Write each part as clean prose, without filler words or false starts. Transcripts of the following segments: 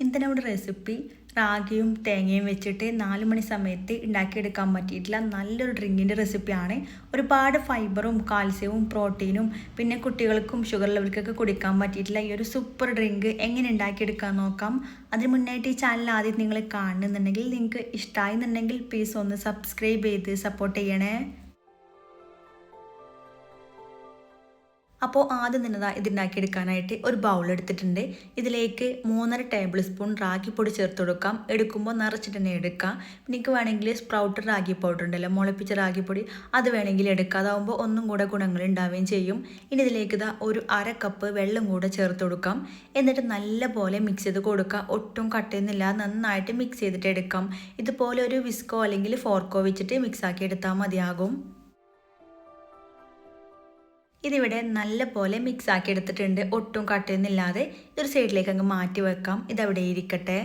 ഇന്നത്തെ നമ്മുടെ റെസിപ്പി റാഗിയും തേങ്ങയും വെച്ചിട്ട് 4 മണി സമയത്ത് ഉണ്ടാക്കിയെടുക്കാൻ പറ്റിയിട്ടുള്ള നല്ലൊരു ഡ്രിങ്കിൻ്റെ റെസിപ്പിയാണ്. ഒരുപാട് ഫൈബറും കാൽസ്യവും പ്രോട്ടീനും പിന്നെ കുട്ടികൾക്കും ഷുഗർ ലെവൽക്കൊക്കെ കുടിക്കാൻ പറ്റിയിട്ടുള്ള ഈ ഒരു സൂപ്പർ ഡ്രിങ്ക് എങ്ങനെ ഉണ്ടാക്കിയെടുക്കാൻ നോക്കാം. അതിന് മുന്നായിട്ട് ഈ ചാനൽ ആദ്യം നിങ്ങൾ കാണുന്നുണ്ടെങ്കിൽ നിങ്ങൾക്ക് ഇഷ്ടമായെന്നുണ്ടെങ്കിൽ പ്ലീസ് ഒന്ന് സബ്സ്ക്രൈബ് ചെയ്ത് സപ്പോർട്ട് ചെയ്യണേ. അപ്പോൾ ആദ്യം തന്നെ ഇതുണ്ടാക്കിയെടുക്കാനായിട്ട് ഒരു ബൗൾ എടുത്തിട്ടുണ്ട്. ഇതിലേക്ക് 3.5 ടേബിൾ സ്പൂൺ റാഗിപ്പൊടി ചേർത്ത് കൊടുക്കാം. എടുക്കുമ്പോൾ നിറച്ചിട്ട് തന്നെ എടുക്കാം. നിങ്ങൾക്ക് വേണമെങ്കിൽ സ്പ്രൗട്ട് റാഗി പൗഡർ ഉണ്ടല്ലോ, മുളപ്പിച്ച റാഗിപ്പൊടി, അത് വേണമെങ്കിൽ എടുക്കാം. അതാകുമ്പോൾ ഒന്നും കൂടെ ഗുണങ്ങൾ ഉണ്ടാവുകയും ചെയ്യും. ഇനി ഇതിലേക്ക് ഒരു 1/2 കപ്പ് വെള്ളം കൂടെ ചേർത്ത് കൊടുക്കാം. എന്നിട്ട് നല്ലപോലെ മിക്സ് ചെയ്ത് കൊടുക്കുക. ഒട്ടും കട്ടയൊന്നുമില്ല, നന്നായിട്ട് മിക്സ് ചെയ്തിട്ട് എടുക്കാം. ഇതുപോലെ ഒരു വിസ്കോ അല്ലെങ്കിൽ ഫോർക്കോ വെച്ചിട്ട് മിക്സ് ആക്കി എടുത്താൽ മതിയാകും. ഇതിവിടെ നല്ല പോലെ മിക്സ് ആക്കി എടുത്തിട്ടുണ്ട്. ഒട്ടും കട്ടയൊന്നുമില്ലാതെ ഇതൊരു സൈഡിലേക്ക് അങ്ങ് മാറ്റി വെക്കാം. ഇതവിടെ ഇരിക്കട്ടെ.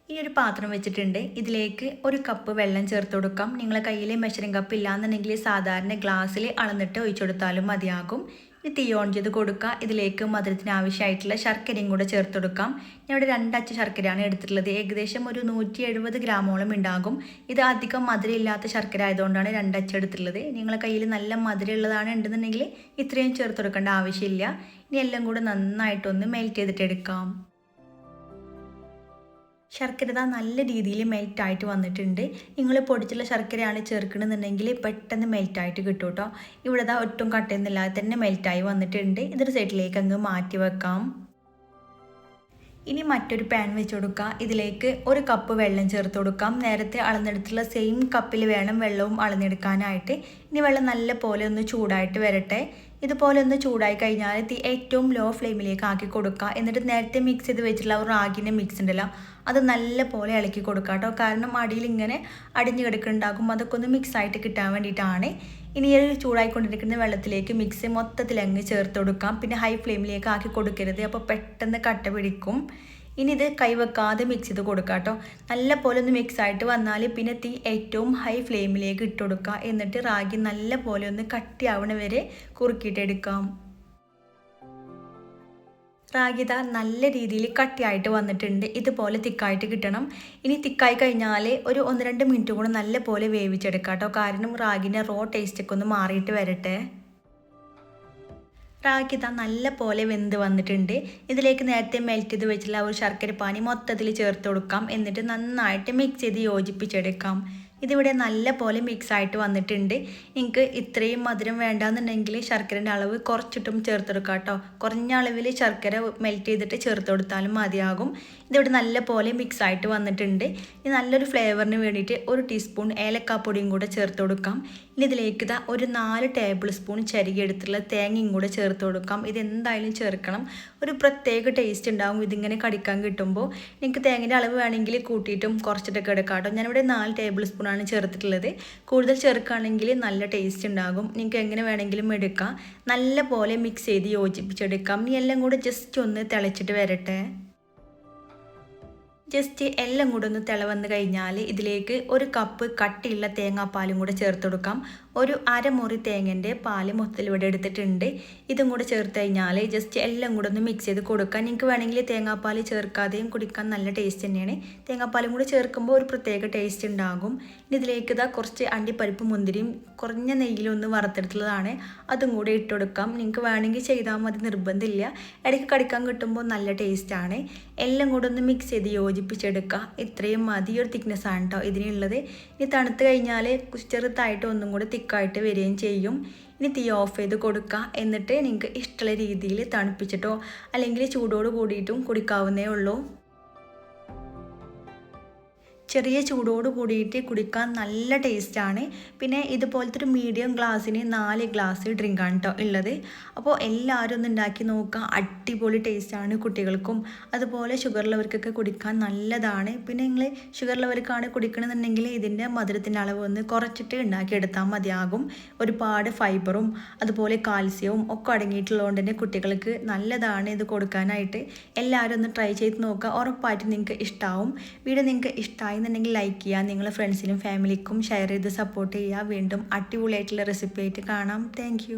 ഈ ഒരു പാത്രം വെച്ചിട്ടുണ്ട്. ഇതിലേക്ക് 1 കപ്പ് വെള്ളം ചേർത്ത് കൊടുക്കാം. നിങ്ങളെ കയ്യിൽ മെഷറിംഗ് കപ്പ് ഇല്ലാന്നുണ്ടെങ്കിൽ സാധാരണ ഗ്ലാസ്സിൽ അളന്നിട്ട് ഒഴിച്ചു കൊടുത്താലും മതിയാകും. ഇനി തീ ഓൺ ചെയ്ത് കൊടുക്കുക. ഇതിലേക്ക് മധുരത്തിന് ആവശ്യമായിട്ടുള്ള ശർക്കരയും കൂടെ ചേർത്ത് കൊടുക്കാം. ഞാൻ ഇവിടെ 2 അച്ച് ശർക്കരയാണ് എടുത്തിട്ടുള്ളത്. ഏകദേശം ഒരു 170 ഗ്രാമോളം ഉണ്ടാകും. ഇത് അധികം മധുരം ഇല്ലാത്ത ശർക്കര ആയതുകൊണ്ടാണ് 2 അച്ച് എടുത്തിട്ടുള്ളത്. നിങ്ങളെ കയ്യിൽ നല്ല മധുരം ഉള്ളതാണ് ഉണ്ടെന്നുണ്ടെങ്കിൽ ഇത്രയും ചേർത്ത് കൊടുക്കേണ്ട ആവശ്യമില്ല. ഇനി എല്ലാം കൂടെ നന്നായിട്ടൊന്ന് മെൽറ്റ് ചെയ്തിട്ട് എടുക്കാം. ശർക്കര നല്ല രീതിയിൽ മെൽറ്റായിട്ട് വന്നിട്ടുണ്ട്. നിങ്ങൾ പൊടിച്ചുള്ള ശർക്കരയാണ് ചേർക്കണമെന്നുണ്ടെങ്കിൽ പെട്ടെന്ന് മെൽറ്റായിട്ട് കിട്ടും കേട്ടോ. ഇവിടെ ഒട്ടും കട്ടയൊന്നുമില്ലാതെ തന്നെ മെൽറ്റായി വന്നിട്ടുണ്ട്. ഇതൊരു സൈഡിലേക്ക് അങ്ങ് മാറ്റി വെക്കാം. ഇനി മറ്റൊരു പാൻ വെച്ച് കൊടുക്കുക. ഇതിലേക്ക് 1 കപ്പ് വെള്ളം ചേർത്ത് കൊടുക്കാം. നേരത്തെ അളന്നെടുത്തുള്ള സെയിം കപ്പിൽ വേണം വെള്ളവും അളന്നെടുക്കാനായിട്ട്. ഇനി വെള്ളം നല്ല പോലെ ഒന്ന് ചൂടായിട്ട് വരട്ടെ. ഇതുപോലെ ഒന്ന് ചൂടായി കഴിഞ്ഞാൽ തീ ഏറ്റവും ലോ ഫ്ലെയിമിലേക്ക് ആക്കി കൊടുക്കുക. എന്നിട്ട് നേരത്തെ മിക്സ് ചെയ്ത് വെച്ചിട്ടുള്ള റാഗിൻ്റെ മിക്സ് ഉണ്ടല്ലോ, അത് നല്ല പോലെ ഇളക്കി കൊടുക്കുക കേട്ടോ. കാരണം അടിയിൽ ഇങ്ങനെ അടിഞ്ഞു കിടക്കുന്നുണ്ടാകും. അതൊക്കെ ഒന്ന് മിക്സായിട്ട് കിട്ടാൻ വേണ്ടിയിട്ടാണ്. ഇനി ഈ ചൂടായിക്കൊണ്ടിരിക്കുന്ന വെള്ളത്തിലേക്ക് മിക്സ് മൊത്തത്തിൽ അങ്ങ് ചേർത്ത് കൊടുക്കാം. പിന്നെ ഹൈ ഫ്ലെയിമിലേക്ക് ആക്കി കൊടുക്കരുത്, അപ്പോൾ പെട്ടെന്ന് കട്ട പിടിക്കും. ഇനി ഇത് കൈവെക്കാതെ മിക്സ് ചെയ്ത് കൊടുക്കുക കേട്ടോ. നല്ല പോലെ ഒന്ന് മിക്സ് ആയിട്ട് വന്നാൽ പിന്നെ തീ ഏറ്റവും ഹൈ ഫ്ലെയിമിലേക്ക് ഇട്ട് കൊടുക്കുക. എന്നിട്ട് റാഗി നല്ല പോലെ ഒന്ന് കട്ടിയാവണ വരെ കുറുക്കിയിട്ടെടുക്കാം. റാഗി നല്ല രീതിയിൽ കട്ടിയായിട്ട് വന്നിട്ടുണ്ട്. ഇതുപോലെ തിക്കായിട്ട് കിട്ടണം. ഇനി തിക്കായി കഴിഞ്ഞാൽ ഒരു 1-2 മിനിറ്റ് കൂടെ നല്ല പോലെ വേവിച്ചെടുക്കാം കേട്ടോ. കാരണം റാഗിൻ്റെ റോ ടേസ്റ്റൊക്കെ ഒന്ന് മാറിയിട്ട് വരട്ടെ. റാഗി നല്ല പോലെ വെന്ത് വന്നിട്ടുണ്ട്. ഇതിലേക്ക് നേരത്തെ മെൽറ്റ് ചെയ്ത് വെച്ചിട്ടുള്ള ഒരു ശർക്കര പാനി മൊത്തത്തിൽ ചേർത്ത് കൊടുക്കാം. എന്നിട്ട് നന്നായിട്ട് മിക്സ് ചെയ്ത് യോജിപ്പിച്ചെടുക്കാം. ഇതിവിടെ നല്ല പോലെ മിക്സായിട്ട് വന്നിട്ടുണ്ട്. നിങ്ങൾക്ക് ഇത്രയും മധുരം വേണ്ടാന്നുണ്ടെങ്കിൽ ശർക്കരൻ്റെ അളവ് കുറച്ചിട്ടും ചേർത്തെടുക്കാം കേട്ടോ. കുറഞ്ഞ അളവിൽ ശർക്കര മെൽറ്റ് ചെയ്തിട്ട് ചേർത്ത് കൊടുത്താലും മതിയാകും. ഇതിവിടെ നല്ല പോലെ മിക്സായിട്ട് വന്നിട്ടുണ്ട്. ഇനി നല്ലൊരു ഫ്ലേവറിന് വേണ്ടിയിട്ട് 1 ടീസ്പൂൺ ഏലക്കാപ്പൊടിയും കൂടെ ചേർത്ത് കൊടുക്കാം. ഇനി ഇതിലേക്ക് ഒരു 4 ടേബിൾ സ്പൂൺ ചരികെടുത്തുള്ള തേങ്ങയും കൂടെ ചേർത്ത് കൊടുക്കാം. ഇതെന്തായാലും ചേർക്കണം. ഒരു പ്രത്യേക ടേസ്റ്റ് ഉണ്ടാകും ഇതിങ്ങനെ കടിക്കാൻ കിട്ടുമ്പോൾ. നിങ്ങൾക്ക് തേങ്ങയുടെ അളവ് വേണമെങ്കിൽ കൂട്ടിയിട്ടും കുറച്ചിട്ടൊക്കെ എടുക്കാം കേട്ടോ. ഞാനിവിടെ 4 ടേബിൾ സ്പൂണാണ് ചേർത്തിട്ടുള്ളത്. കൂടുതൽ ചേർക്കുകയാണെങ്കിൽ നല്ല ടേസ്റ്റ് ഉണ്ടാകും. നിങ്ങൾക്ക് എങ്ങനെ വേണമെങ്കിലും എടുക്കാം. നല്ല പോലെ മിക്സ് ചെയ്ത് യോജിപ്പിച്ചെടുക്കാം. ഇനി എല്ലാം കൂടെ ജസ്റ്റ് ഒന്ന് തിളച്ചിട്ട് വരട്ടെ. ജസ്റ്റ് എല്ലാം കൂടെ ഒന്ന് തിളവന്ന് കഴിഞ്ഞാൽ ഇതിലേക്ക് 1 കപ്പ് കട്ടിയുള്ള തേങ്ങാപ്പാലും കൂടെ ചേർത്ത് കൊടുക്കാം. ഒരു 1/2 മുറി തേങ്ങൻ്റെ പാല് മൊത്തത്തിൽ ഇവിടെ എടുത്തിട്ടുണ്ട്. ഇതും കൂടെ ചേർത്ത് കഴിഞ്ഞാൽ ജസ്റ്റ് എല്ലാം കൂടെ ഒന്ന് മിക്സ് ചെയ്ത് കൊടുക്കാം. നിങ്ങൾക്ക് വേണമെങ്കിൽ തേങ്ങാപ്പാൽ ചേർക്കാതെയും കുടിക്കാൻ നല്ല ടേസ്റ്റ് തന്നെയാണ്. തേങ്ങാപ്പാലും കൂടെ ചേർക്കുമ്പോൾ ഒരു പ്രത്യേക ടേസ്റ്റ് ഉണ്ടാകും. ഇനി ഇതിലേക്ക് കുറച്ച് അണ്ടിപ്പരിപ്പ് മുന്തിരിയും കുറഞ്ഞ നെയ്യിലൊന്ന് വറുത്തെടുത്തുള്ളതാണ്, അതും കൂടെ ഇട്ട് കൊടുക്കാം. നിങ്ങൾക്ക് വേണമെങ്കിൽ ചെയ്താൽ മതി, നിർബന്ധമില്ല. ഇടയ്ക്ക് കടിക്കാൻ കിട്ടുമ്പോൾ നല്ല ടേസ്റ്റാണ്. എല്ലാം കൂടെ ഒന്ന് മിക്സ് ചെയ്ത് യോജിപ്പിച്ചെടുക്കുക. ഇത്രയും മതി ഒരു തിക്നെസ്സാണ് കേട്ടോ ഇതിനുള്ളത്. ഇനി തണുത്ത് കഴിഞ്ഞാൽ ചെറുതായിട്ട് ഒന്നും കൂടെ തിക്കായിട്ട് വരികയും ചെയ്യും. ഇനി തീ ഓഫ് ചെയ്ത് കൊടുക്കുക. എന്നിട്ട് നിങ്ങൾക്ക് ഇഷ്ടമുള്ള രീതിയിൽ തണുപ്പിച്ചിട്ടോ അല്ലെങ്കിൽ ചൂടോട് കൂടിയിട്ടും കുടിക്കാവുന്നേ ഉള്ളൂ. ചെറിയ ചൂടോട് കൂടിയിട്ട് കുടിക്കാൻ നല്ല ടേസ്റ്റാണ്. പിന്നെ ഇതുപോലത്തെ ഒരു മീഡിയം ഗ്ലാസ്സിന് 4 ഗ്ലാസ് ഡ്രിങ്കാണ് കേട്ടോ ഉള്ളത്. അപ്പോൾ എല്ലാവരും ഒന്ന് ഉണ്ടാക്കി നോക്കുക. അടിപൊളി ടേസ്റ്റാണ്. കുട്ടികൾക്കും അതുപോലെ ഷുഗർ ഉള്ളവർക്കൊക്കെ കുടിക്കാൻ നല്ലതാണ്. പിന്നെ നിങ്ങൾ ഷുഗർ ഉള്ളവർക്കാണ് കുടിക്കണമെന്നുണ്ടെങ്കിൽ ഇതിൻ്റെ മധുരത്തിൻ്റെ അളവ് ഒന്ന് കുറച്ചിട്ട് ഉണ്ടാക്കിയെടുത്താൽ മതിയാകും. ഒരുപാട് ഫൈബറും അതുപോലെ കാൽസ്യവും ഒക്കെ അടങ്ങിയിട്ടുള്ളതുകൊണ്ട് തന്നെ കുട്ടികൾക്ക് നല്ലതാണ് ഇത് കൊടുക്കാനായിട്ട്. എല്ലാവരും ഒന്ന് ട്രൈ ചെയ്ത് നോക്കുക. ഉറപ്പായിട്ട് നിങ്ങൾക്ക് ഇഷ്ടമാവും. വീഡിയോ നിങ്ങൾക്ക് ഇഷ്ടമായി എന്നുണ്ടെങ്കിൽ ലൈക്ക് ചെയ്യുക. നിങ്ങളുടെ ഫ്രണ്ട്സിനും ഫാമിലിക്കും ഷെയർ ചെയ്ത് സപ്പോർട്ട് ചെയ്യുക. വീണ്ടും അടിപൊളിയായിട്ടുള്ള റെസിപ്പി ആയിട്ട് കാണാം. താങ്ക്